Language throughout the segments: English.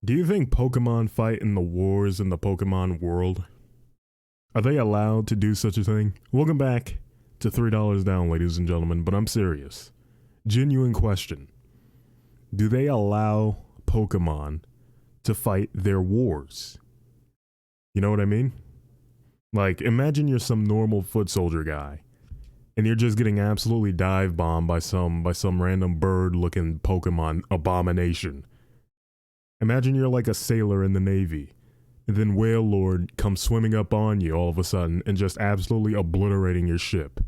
Do you think Pokemon fight in the wars in the Pokemon world? Are they allowed to do such a thing? Welcome back to $3 Down, ladies and gentlemen, but I'm serious. Genuine question. Do they allow Pokemon to fight their wars? You know what I mean? Like, imagine you're some normal foot soldier guy, and you're just getting absolutely dive bombed by some random bird-looking Pokemon abomination. Imagine you're like a sailor in the Navy, and then Whale Lord comes swimming up on you all of a sudden and just absolutely obliterating your ship.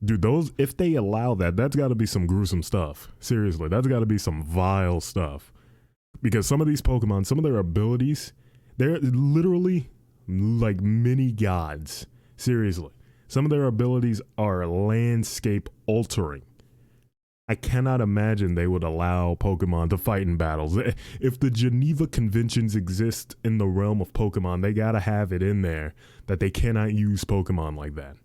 Dude, if they allow that, that's gotta be some gruesome stuff. Seriously, that's gotta be some vile stuff. Because some of these Pokemon, some of their abilities, they're literally like mini gods. Seriously. Some of their abilities are landscape altering. I cannot imagine they would allow Pokemon to fight in battles. If the Geneva Conventions exist in the realm of Pokemon, they gotta have it in there that they cannot use Pokemon like that.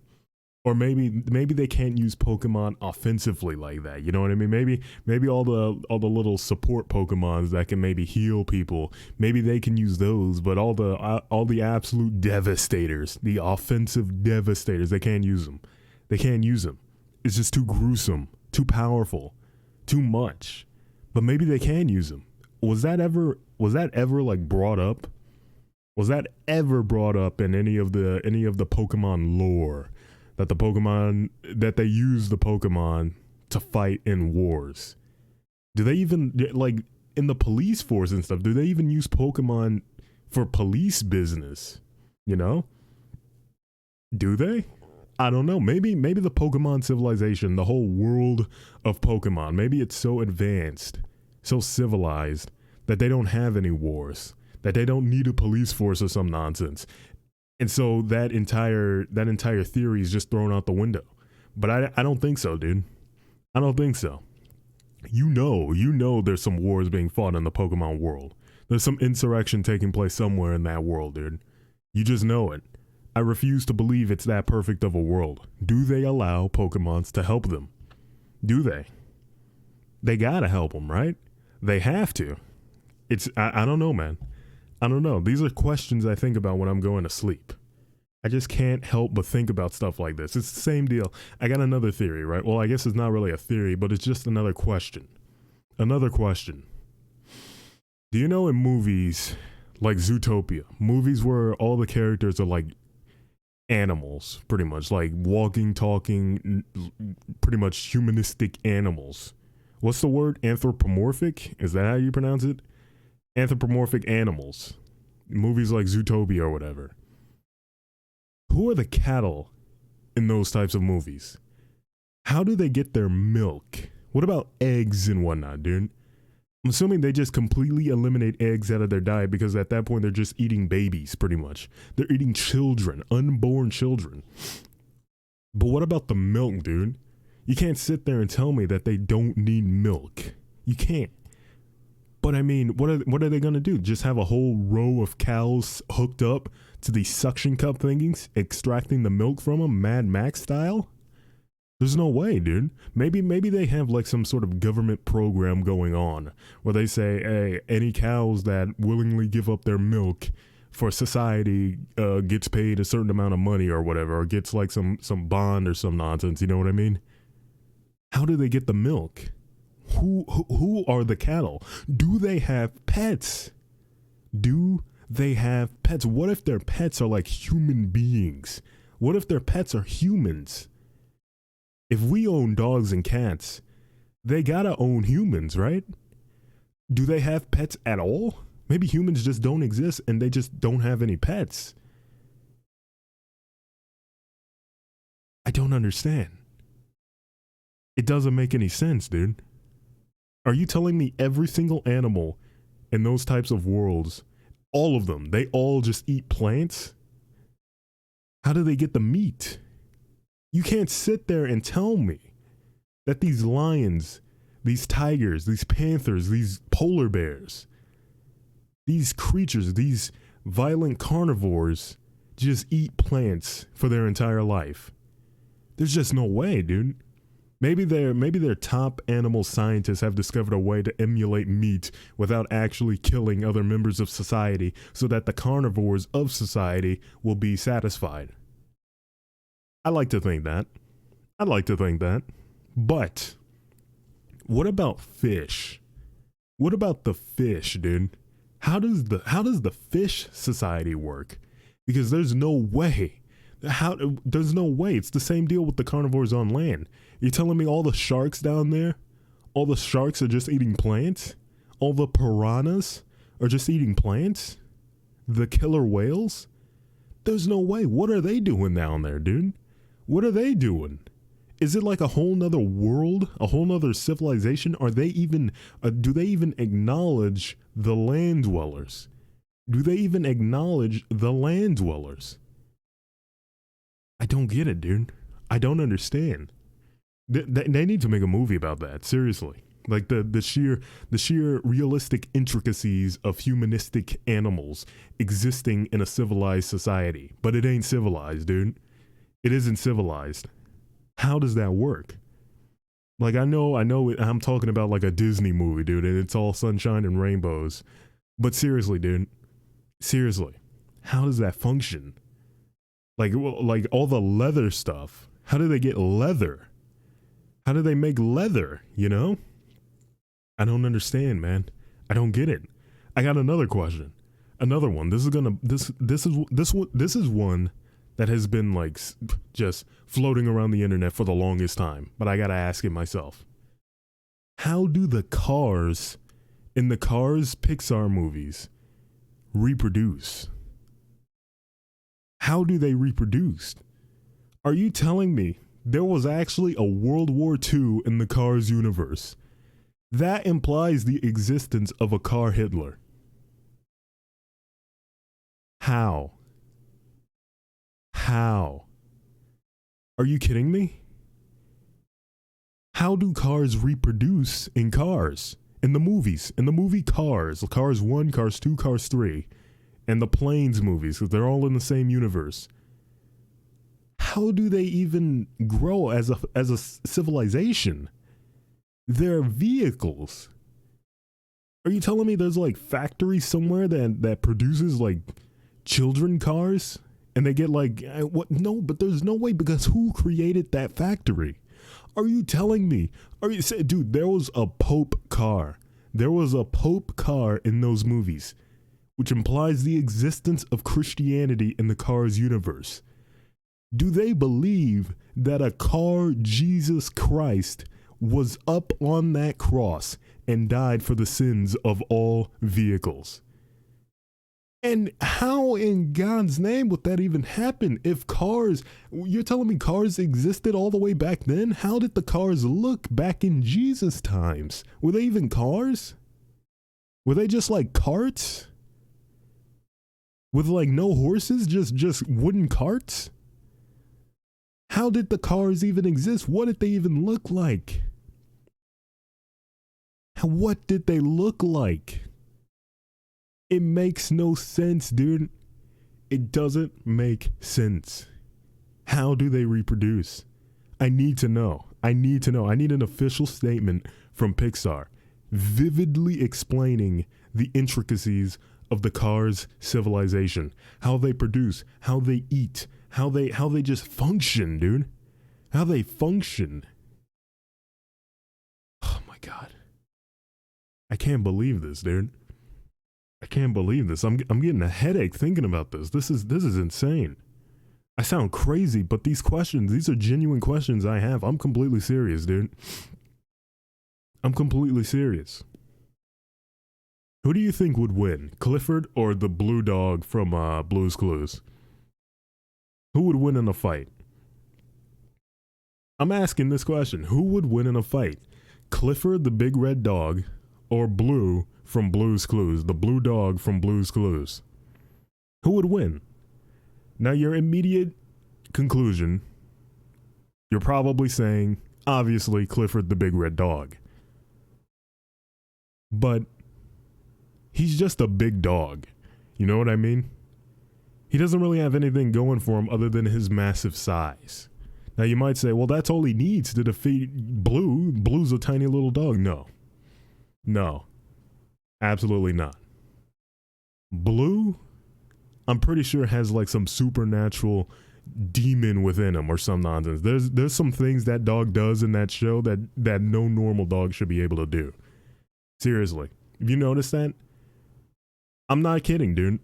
Or maybe they can't use Pokemon offensively like that. You know what I mean? Maybe all the little support Pokemons that can maybe heal people, maybe they can use those. But all the absolute devastators, the offensive devastators, they can't use them. They can't use them. It's just too gruesome, too powerful, too much. But maybe they can use them. Was that ever like brought up? Was that ever brought up in any of the Pokemon lore? That they use the Pokemon to fight in wars. Do they even, like, in the police force and stuff, do they even use Pokemon for police business? You know? Do they? I don't know. Maybe the Pokemon civilization, the whole world of Pokemon, maybe it's so advanced, so civilized, that they don't have any wars, that they don't need a police force or some nonsense. And so that entire theory is just thrown out the window. But I don't think so, dude. I don't think so. You know there's some wars being fought in the Pokemon world. There's some insurrection taking place somewhere in that world, dude. You just know it. I refuse to believe it's that perfect of a world. Do they allow Pokemons to help them? Do they? They gotta help them, right? They have to. I don't know, man. I don't know. These are questions I think about when I'm going to sleep. I just can't help but think about stuff like this. It's the same deal. I got another theory, right? Well, I guess it's not really a theory, but it's just another question. Another question. Do you know in movies like Zootopia, movies where all the characters are like animals, pretty much, like walking, talking, pretty much humanistic animals. What's the word? Anthropomorphic? Is that how you pronounce it? Anthropomorphic animals. Movies like Zootopia or whatever. Who are the cattle in those types of movies? How do they get their milk? What about eggs and whatnot, dude? I'm assuming they just completely eliminate eggs out of their diet because at that point they're just eating babies, pretty much. They're eating children, unborn children. But what about the milk, dude? You can't sit there and tell me that they don't need milk. You can't. But I mean, what are they gonna do? Just have a whole row of cows hooked up to these suction cup thingies, extracting the milk from them, Mad Max style? There's no way, dude. Maybe they have like some sort of government program going on where they say, hey, any cows that willingly give up their milk for society gets paid a certain amount of money or whatever, or gets like some bond or some nonsense. You know what I mean? How do they get the milk? Who are the cattle? Do they have pets? Do they have pets? What if their pets are like human beings? What if their pets are humans? If we own dogs and cats, they gotta own humans, right? Do they have pets at all? Maybe humans just don't exist and they just don't have any pets. I don't understand. It doesn't make any sense, dude. Are you telling me every single animal in those types of worlds, all of them, they all just eat plants? How do they get the meat? You can't sit there and tell me that these lions, these tigers, these panthers, these polar bears, these creatures, these violent carnivores just eat plants for their entire life. There's just no way, dude. Maybe their top animal scientists have discovered a way to emulate meat without actually killing other members of society so that the carnivores of society will be satisfied. I like to think that. I'd like to think that. But what about fish? What about the fish, dude? How does the fish society work? Because there's no way. There's no way. It's the same deal with the carnivores on land. You're telling me all the sharks down there, all the sharks are just eating plants? All the piranhas are just eating plants? The killer whales? There's no way. What are they doing down there, dude? What are they doing? Is it like a whole nother world, a whole nother civilization? Are they even, do they even acknowledge the land dwellers? Do they even acknowledge the land dwellers? I don't get it, dude. I don't understand. They need to make a movie about that, seriously. Like the sheer realistic intricacies of humanistic animals existing in a civilized society. But it ain't civilized, dude. It isn't civilized. How does that work? Like, I know I'm talking about like a Disney movie, dude, and it's all sunshine and rainbows. But seriously, dude, seriously, how does that function? Like all the leather stuff. How do they get leather? How do they make leather, you know? I don't understand, man. I don't get it. I got another question. Another one. This is one that has been like just floating around the internet for the longest time, but I got to ask it myself. How do the cars in the Cars Pixar movies reproduce? How do they reproduce? Are you telling me there was actually a World War II in the Cars universe? That implies the existence of a car Hitler. How? How? Are you kidding me? How do cars reproduce in Cars? In the movies, in the movie Cars, Cars 1, Cars 2, Cars 3, and the Planes movies, because they're all in the same universe. How do they even grow as a civilization? They're vehicles. Are you telling me there's like factories somewhere that produces like children cars? And they get like, what? No, but there's no way, because who created that factory? Are you telling me? Dude, there was a Pope car. There was a Pope car in those movies, which implies the existence of Christianity in the Cars universe. Do they believe that a car Jesus Christ was up on that cross and died for the sins of all vehicles? And how in God's name would that even happen if cars, you're telling me cars existed all the way back then? How did the cars look back in Jesus' times? Were they even cars? Were they just like carts? With like no horses, just wooden carts? How did the cars even exist? What did they even look like? What did they look like? It makes no sense, dude. It doesn't make sense. How do they reproduce? I need to know. I need an official statement from Pixar vividly explaining the intricacies of the Cars civilization, how they produce, how they eat, how they just function, dude. How they function. Oh my God. I can't believe this, dude. I can't believe this. I'm getting a headache thinking about this. This is insane. I sound crazy, but these are genuine questions I have. I'm completely serious, dude. I'm completely serious. Who do you think would win, Clifford or the blue dog from Blue's Clues? Who would win in a fight? I'm asking this question. Who would win in a fight? Clifford the big red dog or Blue from Blue's Clues, the blue dog from Blue's Clues? Who would win? Now, your immediate conclusion, you're probably saying, obviously, Clifford the big red dog. But he's just a big dog. You know what I mean? He doesn't really have anything going for him other than his massive size. Now you might say, well, that's all he needs to defeat Blue. Blue's a tiny little dog. No, absolutely not. Blue, I'm pretty sure has like some supernatural demon within him or some nonsense. There's some things that dog does in that show that no normal dog should be able to do. Seriously. Have you noticed that? I'm not kidding, dude.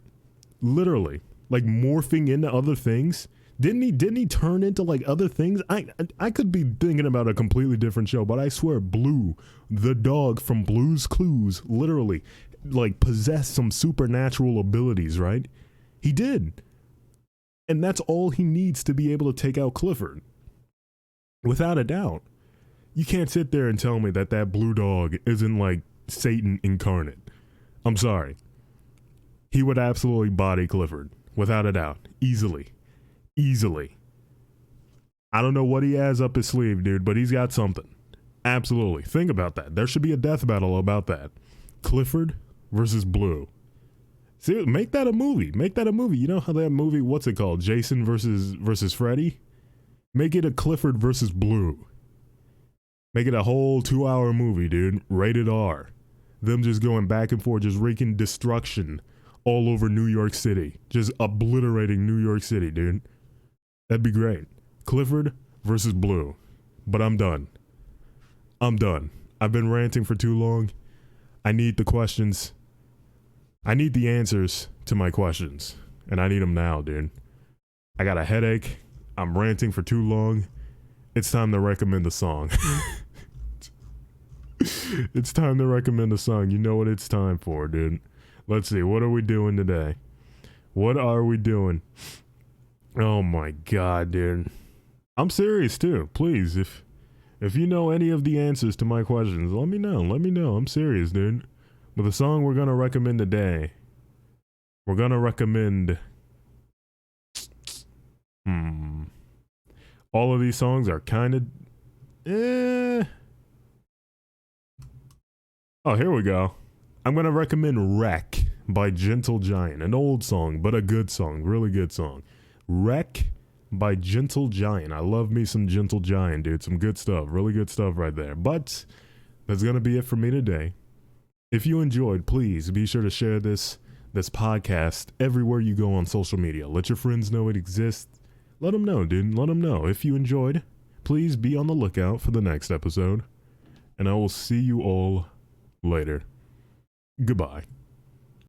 Literally. Like morphing into other things. Didn't he turn into like other things? I could be thinking about a completely different show, but I swear Blue, the dog from Blue's Clues, literally like possessed some supernatural abilities, right? He did. And that's all he needs to be able to take out Clifford. Without a doubt. You can't sit there and tell me that blue dog isn't like Satan incarnate. I'm sorry. He would absolutely body Clifford. Without a doubt. Easily. I don't know what he has up his sleeve, dude, but he's got something. Absolutely. Think about that. There should be a death battle about that. Clifford versus Blue. See, make that a movie. You know how that movie, what's it called? Jason versus Freddy? Make it a Clifford versus Blue. Make it a whole 2-hour movie, dude. Rated R. Them just going back and forth, just wreaking destruction all over New York City. Just obliterating New York City, dude. That'd be great. Clifford versus Blue. But I'm done. I've been ranting for too long. I need the questions. I need the answers to my questions. And I need them now, dude. I got a headache. I'm ranting for too long. It's time to recommend a song. It's time to recommend a song. You know what it's time for, dude. Let's see. What are we doing today? What are we doing? Oh my god, dude. I'm serious too. Please, if you know any of the answers to my questions, let me know. I'm serious, dude. But the song we're gonna recommend today, we're gonna recommend all of these songs are kind of Oh, here we go. I'm gonna recommend Wreck by Gentle Giant. An old song, but a good song. Really good song. Wreck by Gentle Giant. I love me some Gentle Giant, dude. Some good stuff. Really good stuff right there. But that's going to be it for me today. If you enjoyed, please be sure to share this podcast everywhere you go on social media. Let your friends know it exists. Let them know, dude. Let them know. If you enjoyed, please be on the lookout for the next episode. And I will see you all later. Goodbye.